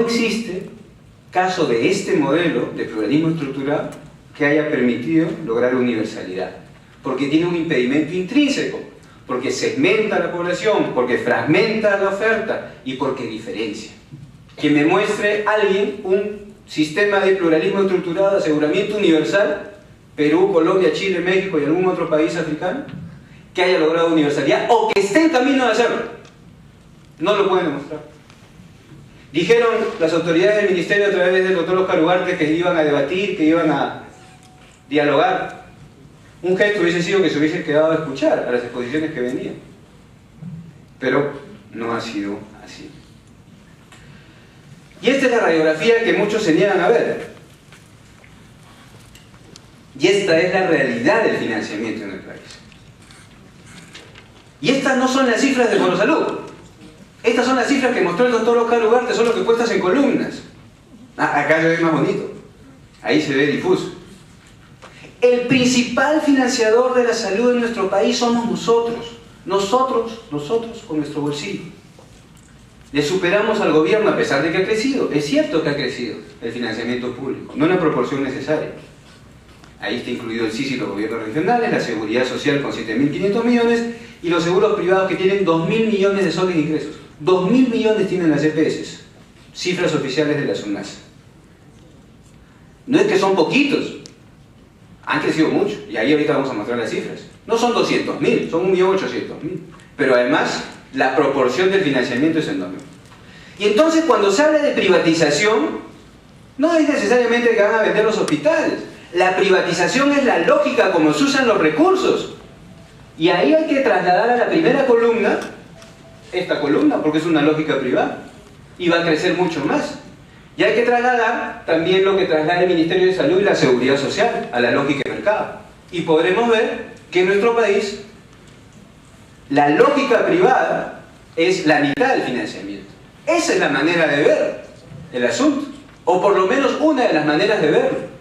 existe caso de este modelo de pluralismo estructurado que haya permitido lograr universalidad, porque tiene un impedimento intrínseco, porque segmenta la población, porque fragmenta la oferta y porque diferencia. Que me muestre alguien un sistema de pluralismo estructurado de aseguramiento universal, Perú, Colombia, Chile, México y algún otro país africano, que haya logrado universalidad o que esté en camino de hacerlo. No lo pueden demostrar. Dijeron las autoridades del ministerio a través del doctor Oscar Ugarte que iban a debatir, que iban a dialogar. Un gesto hubiese sido que se hubiese quedado a escuchar a las exposiciones que venían. Pero no ha sido así. Y esta es la radiografía que muchos se niegan a ver. Y esta es la realidad del financiamiento en el país. Y estas no son las cifras de Forosalud. Estas son las cifras que mostró el doctor Oscar Ugarte, son lo que puestas en columnas. Acá se ve más bonito. Ahí se ve difuso. El principal financiador de la salud en nuestro país somos nosotros. Nosotros con nuestro bolsillo. Le superamos al gobierno a pesar de que ha crecido. Es cierto que ha crecido el financiamiento público, no en la proporción necesaria. Ahí está incluido el SIS y los gobiernos regionales, la seguridad social con 7.500 millones y los seguros privados que tienen 2.000 millones de soles de ingresos. 2.000 millones tienen las EPS, cifras oficiales de la SUNASA. No es que son poquitos, han crecido mucho, y ahí ahorita vamos a mostrar las cifras. No son 200.000, son 1.800.000, pero además la proporción del financiamiento es enorme. Y entonces cuando se habla de privatización, no es necesariamente que van a vender los hospitales. La privatización es la lógica como se usan los recursos. Y ahí hay que trasladar a la primera columna, esta columna, porque es una lógica privada. Y va a crecer mucho más. Y hay que trasladar también lo que traslada el Ministerio de Salud y la Seguridad Social a la lógica de mercado. Y podremos ver que en nuestro país la lógica privada es la mitad del financiamiento. Esa es la manera de ver el asunto. O por lo menos una de las maneras de verlo.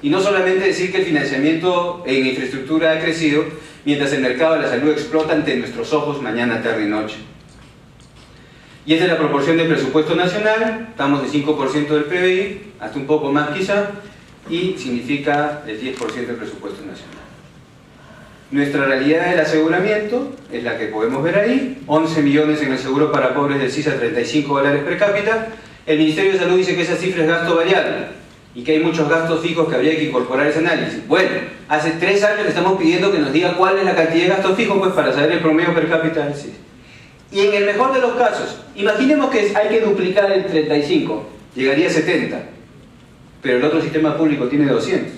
Y no solamente decir que el financiamiento en infraestructura ha crecido, mientras el mercado de la salud explota ante nuestros ojos mañana, tarde y noche. Y esta es la proporción del presupuesto nacional, estamos de 5% del PBI, hasta un poco más quizá, y significa el 10% del presupuesto nacional. Nuestra realidad del aseguramiento es la que podemos ver ahí, 11 millones en el seguro para pobres del CIS a $35 per cápita. El Ministerio de Salud dice que esa cifra es gasto variable y que hay muchos gastos fijos que habría que incorporar a ese análisis. Bueno, hace 3 años le estamos pidiendo que nos diga cuál es la cantidad de gastos fijos pues, para saber el promedio per cápita del CIS. Y en el mejor de los casos, imaginemos que hay que duplicar el 35, llegaría a 70, pero el otro sistema público tiene 200.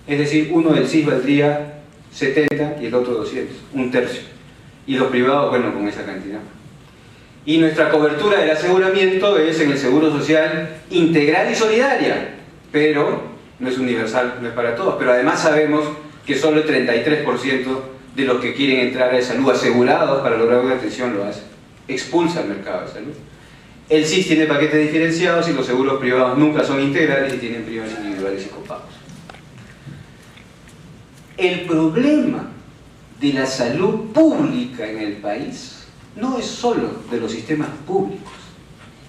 Es decir, uno del CIS valdría 70 y el otro 200, un tercio. Y los privados, bueno, con esa cantidad. Y nuestra cobertura del aseguramiento es en el seguro social integral y solidaria, pero no es universal, no es para todos. Pero además sabemos que solo el 33% de los que quieren entrar a salud asegurados para lograr una atención lo hacen. Expulsa el mercado de salud. El SIS tiene paquetes diferenciados y los seguros privados nunca son integrales y tienen primas individuales y copagos. El problema de la salud pública en el país no es solo de los sistemas públicos,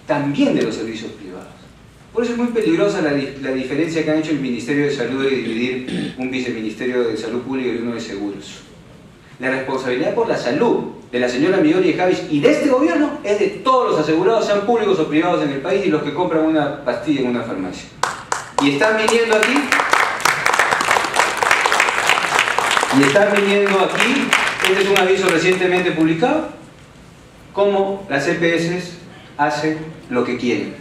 también de los servicios privados. Por eso es muy peligrosa la diferencia que han hecho el Ministerio de Salud de dividir un viceministerio de Salud Pública y uno de Seguros. La responsabilidad por la salud de la señora Midori Javis y de este gobierno es de todos los asegurados, sean públicos o privados en el país, y los que compran una pastilla en una farmacia. Y están viniendo aquí, este es un aviso recientemente publicado, cómo las EPS hacen lo que quieren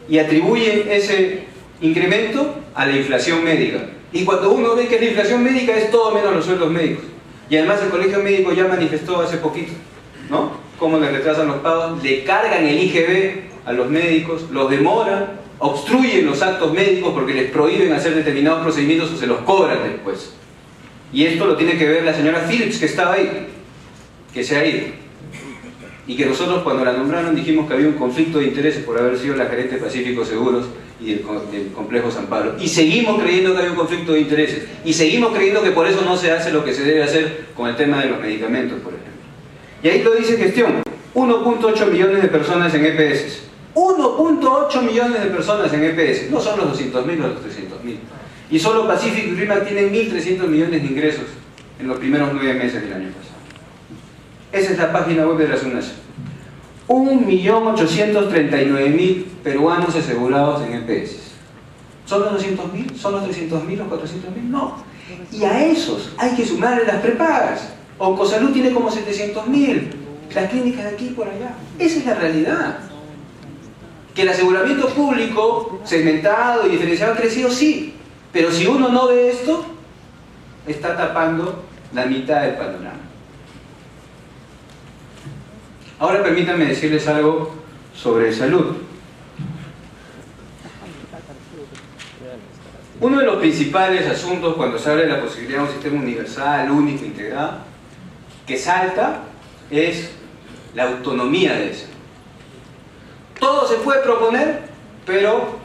y atribuyen ese incremento a la inflación médica. Y cuando uno ve que la inflación médica es todo menos los sueldos médicos. Y además el Colegio Médico ya manifestó hace poquito, ¿no? Cómo le retrasan los pagos, le cargan el IGB a los médicos, los demoran, obstruyen los actos médicos porque les prohíben hacer determinados procedimientos o se los cobran después. Y esto lo tiene que ver la señora Phillips, que estaba ahí, que se ha ido. Y que nosotros cuando la nombraron dijimos que había un conflicto de intereses por haber sido la gerente de Pacífico Seguros y del complejo San Pablo. Y seguimos creyendo que hay un conflicto de intereses. Y seguimos creyendo que por eso no se hace lo que se debe hacer con el tema de los medicamentos, por ejemplo. Y ahí lo dice gestión. 1.8 millones de personas en EPS. 1.8 millones de personas en EPS, no son los 200.000 o los 300.000. Y solo Pacific y RIMAC tienen 1.300 millones de ingresos en los primeros 9 meses del año pasado. Esa es la página web de la SUNASA. 1.839.000 peruanos asegurados en EPS. ¿Son los 200.000? ¿Son los 300.000 o 400.000? No. Y a esos hay que sumarle las prepagas. Oncosalud tiene como 700.000. Las clínicas de aquí y por allá. Esa es la realidad. Que el aseguramiento público, segmentado y diferenciado, ha crecido, sí. Pero si uno no ve esto, está tapando la mitad del panorama. Ahora permítanme decirles algo sobre salud. Uno de los principales asuntos cuando se habla de la posibilidad de un sistema universal, único, integrado, que salta, es la autonomía de eso. Todo se puede proponer, pero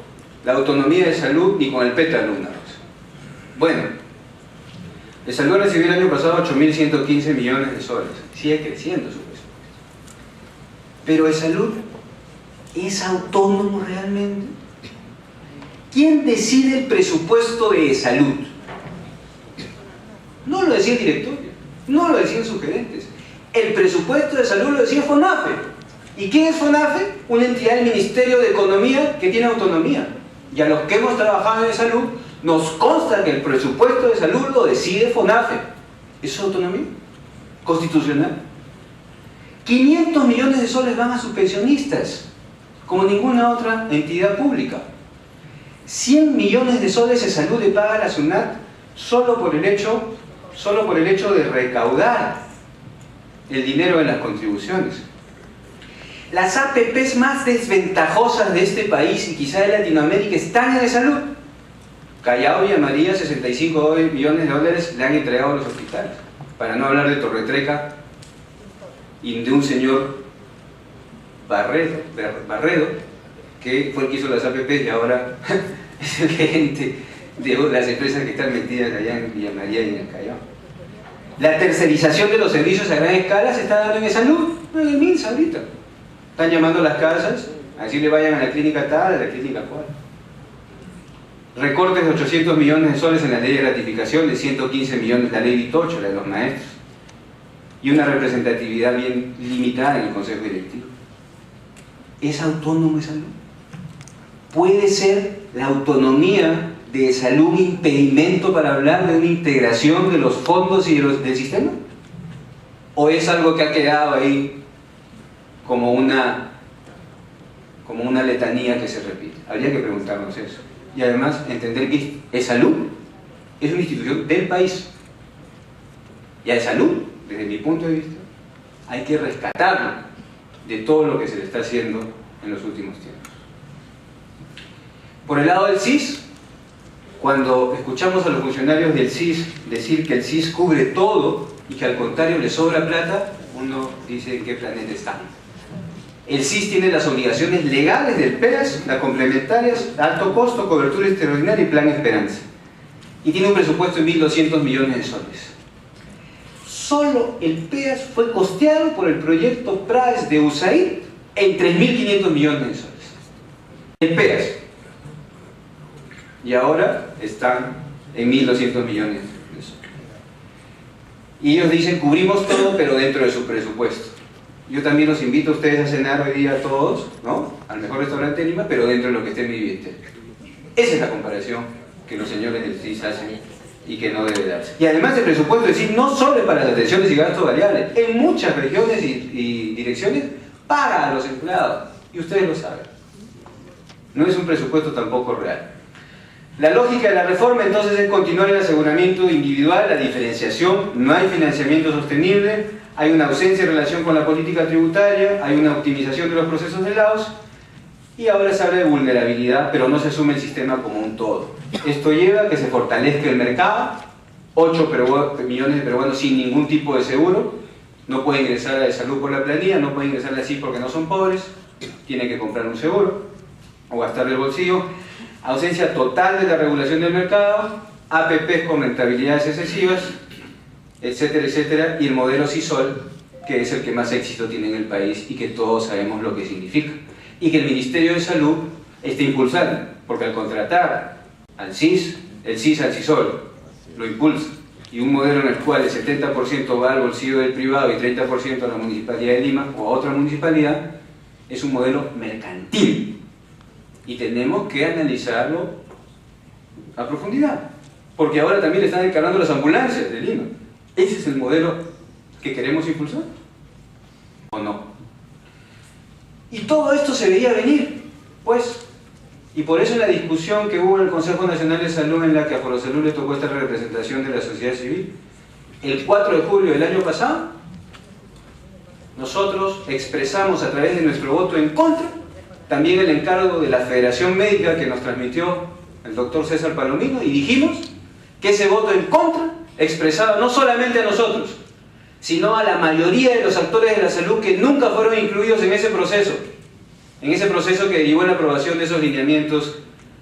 la autonomía de salud ni con el pétalo una rosa. Bueno, el salud recibió el año pasado 8.115 millones de soles. Sigue creciendo su presupuesto. Pero el salud es autónomo realmente. ¿Quién decide el presupuesto de salud? No lo decía el directorio, no lo decían sus gerentes. El presupuesto de salud lo decía FONAFE. ¿Y quién es FONAFE? Una entidad del Ministerio de Economía que tiene autonomía. Y a los que hemos trabajado en salud, nos consta que el presupuesto de salud lo decide FONAFE. ¿Eso es autonomía constitucional? 500 millones de soles van a sus pensionistas, como ninguna otra entidad pública. 100 millones de soles de salud le paga la SUNAT solo por el hecho de recaudar el dinero de las contribuciones. Las APPs más desventajosas de este país y quizá de Latinoamérica están en la salud. Callao y María, 65 millones de dólares le han entregado a los hospitales. Para no hablar de Torretreca y de un señor Barredo, que fue el que hizo las APPs y ahora es el gerente de las empresas que están metidas allá en Villa María y en el Callao. La tercerización de los servicios a gran escala se está dando en salud, no en el MINSA ahorita. Están llamando a las casas a decirle vayan a la clínica tal, a la clínica cual. Recortes de 800 millones de soles en la ley de gratificación, de 115 millones la ley Vitocho, la de los maestros. Y una representatividad bien limitada en el consejo directivo. ¿Es autónomo esa salud? ¿Puede ser la autonomía de salud un impedimento para hablar de una integración de los fondos y del sistema? ¿O es algo que ha quedado ahí como una letanía que se repite? Habría que preguntarnos eso. Y además entender que es salud, es una institución del país. Y a salud, desde mi punto de vista, hay que rescatarlo de todo lo que se le está haciendo en los últimos tiempos. Por el lado del CIS, cuando escuchamos a los funcionarios del CIS decir que el CIS cubre todo y que al contrario le sobra plata, uno dice en qué planeta está. El CIS tiene las obligaciones legales del PEAS, las complementarias, alto costo, cobertura extraordinaria y plan Esperanza. Y tiene un presupuesto de 1.200 millones de soles. Solo el PEAS fue costeado por el proyecto PRAES de USAID en 3.500 millones de soles. El PEAS. Y ahora están en 1.200 millones de soles. Y ellos dicen, cubrimos todo, pero dentro de su presupuesto. Yo también los invito a ustedes a cenar hoy día a todos, ¿no? Al mejor restaurante de Lima, pero dentro de lo que esté en mi billete. Esa es la comparación que los señores del CIS hacen y que no debe darse. Y además el presupuesto, es decir, no solo para las atenciones y gastos variables, en muchas regiones y direcciones para a los empleados. Y ustedes lo saben. No es un presupuesto tampoco real. La lógica de la reforma entonces es continuar el aseguramiento individual, la diferenciación, no hay financiamiento sostenible, hay una ausencia en relación con la política tributaria, hay una optimización de los procesos de laos y ahora se habla de vulnerabilidad, pero no se asume el sistema como un todo. Esto lleva a que se fortalezca el mercado, 8 millones de peruanos sin ningún tipo de seguro, no pueden ingresar a la de salud por la planilla, no pueden ingresar a la CIF porque no son pobres, tienen que comprar un seguro o gastar del bolsillo. Ausencia total de la regulación del mercado, APPs con rentabilidades excesivas, etcétera, etcétera, y el modelo CISOL, que es el que más éxito tiene en el país y que todos sabemos lo que significa. y que el Ministerio de Salud esté impulsando, porque al contratar al CIS, el CIS al CISOL lo impulsa, y un modelo en el cual el 70% va al bolsillo del privado y 30% a la Municipalidad de Lima o a otra municipalidad, es un modelo mercantil, y tenemos que analizarlo a profundidad, porque ahora también le están encargando las ambulancias de Lima. ¿Ese es el modelo que queremos impulsar? ¿O no? Y todo esto se veía venir, pues, y por eso en la discusión que hubo en el Consejo Nacional de Salud, en la que a Forosalud le tocó esta representación de la sociedad civil, el 4 de julio del año pasado, nosotros expresamos a través de nuestro voto en contra también el encargo de la Federación Médica que nos transmitió el doctor César Palomino, y dijimos que ese voto en contra expresaba no solamente a nosotros, sino a la mayoría de los actores de la salud que nunca fueron incluidos en ese proceso que derivó en la aprobación de esos lineamientos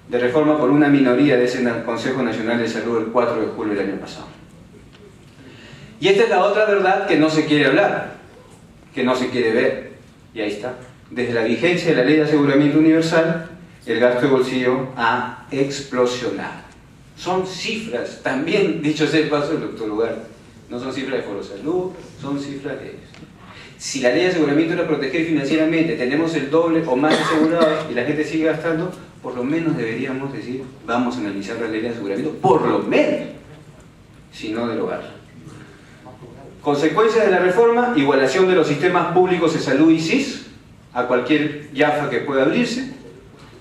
de reforma por una minoría de ese Consejo Nacional de Salud el 4 de julio del año pasado. Y esta es la otra verdad que no se quiere hablar, que no se quiere ver, y ahí está. Desde la vigencia de la Ley de Aseguramiento Universal, el gasto de bolsillo ha explosionado. Son cifras, también, dicho sea el paso del doctor Ugarte, no son cifras de Forosalud, son cifras de ellos. Si la ley de aseguramiento era proteger financieramente, tenemos el doble o más asegurados y la gente sigue gastando, por lo menos deberíamos decir, vamos a analizar la ley de aseguramiento, por lo menos, si no derogarla. Consecuencias de la reforma: igualación de los sistemas públicos de salud y SIS a cualquier YAFA que pueda abrirse,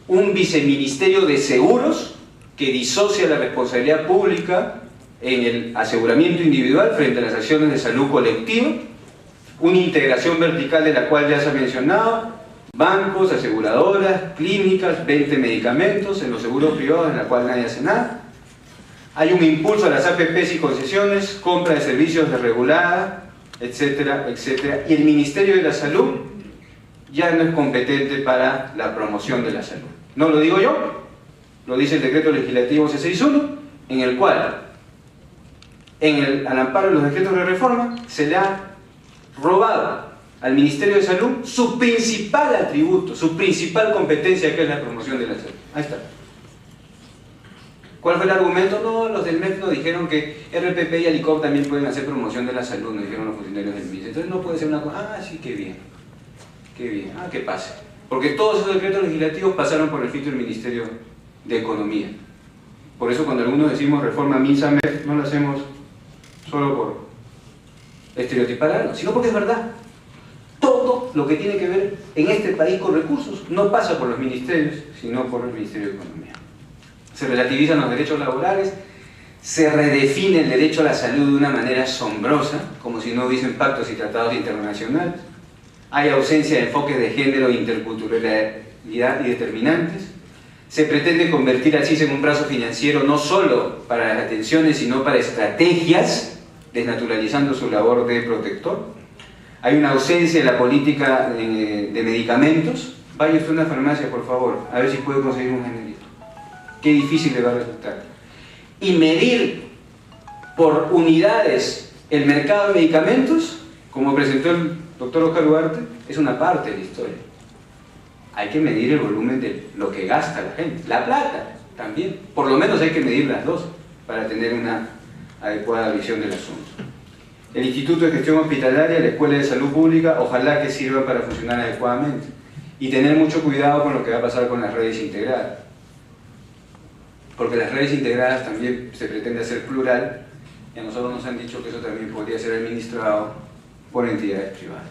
un viceministerio de seguros que disocia la responsabilidad pública en el aseguramiento individual frente a las acciones de salud colectiva, una integración vertical de la cual ya se ha mencionado, bancos, aseguradoras, clínicas, 20 medicamentos en los seguros privados en la cual nadie hace nada. Hay un impulso a las APPs y concesiones, compra de servicios desregulada, etcétera, etcétera. Y el Ministerio de la Salud ya no es competente para la promoción de la salud. No lo digo yo, lo dice el decreto legislativo C61, en el cual, al amparo de los decretos de reforma, se le ha robado al Ministerio de Salud su principal atributo, su principal competencia, que es la promoción de la salud. Ahí está. ¿Cuál fue el argumento? No, los del MEF nos dijeron que RPP y Alicop también pueden hacer promoción de la salud, nos dijeron los funcionarios del MIS. Entonces no puede ser una cosa, sí, qué bien, que pase. Porque todos esos decretos legislativos pasaron por el filtro del Ministerio de Economía. Por eso cuando algunos decimos reforma MINSA-MEF, no lo hacemos solo por estereotipar algo, sino porque es verdad. Todo lo que tiene que ver en este país con recursos no pasa por los ministerios, sino por el Ministerio de Economía. Se relativizan los derechos laborales, se redefine el derecho a la salud de una manera asombrosa, como si no hubiesen pactos y tratados internacionales. Hay ausencia de enfoques de género, interculturalidad y determinantes. Se pretende convertir al CIS en un brazo financiero no solo para las atenciones, sino para estrategias, desnaturalizando su labor de protector. Hay una ausencia de la política de medicamentos. Vaya usted a una farmacia, por favor, a ver si puede conseguir un generito. Qué difícil le va a resultar. Y medir por unidades el mercado de medicamentos, como presentó el doctor Oscar Ugarte, es una parte de la historia. Hay que medir el volumen de lo que gasta la gente. La plata también. Por lo menos hay que medir las dos para tener una adecuada visión del asunto. El Instituto de Gestión Hospitalaria, la Escuela de Salud Pública, ojalá que sirva para funcionar adecuadamente. Y tener mucho cuidado con lo que va a pasar con las redes integradas. Porque las redes integradas también se pretende hacer plural, y a nosotros nos han dicho que eso también podría ser administrado por entidades privadas.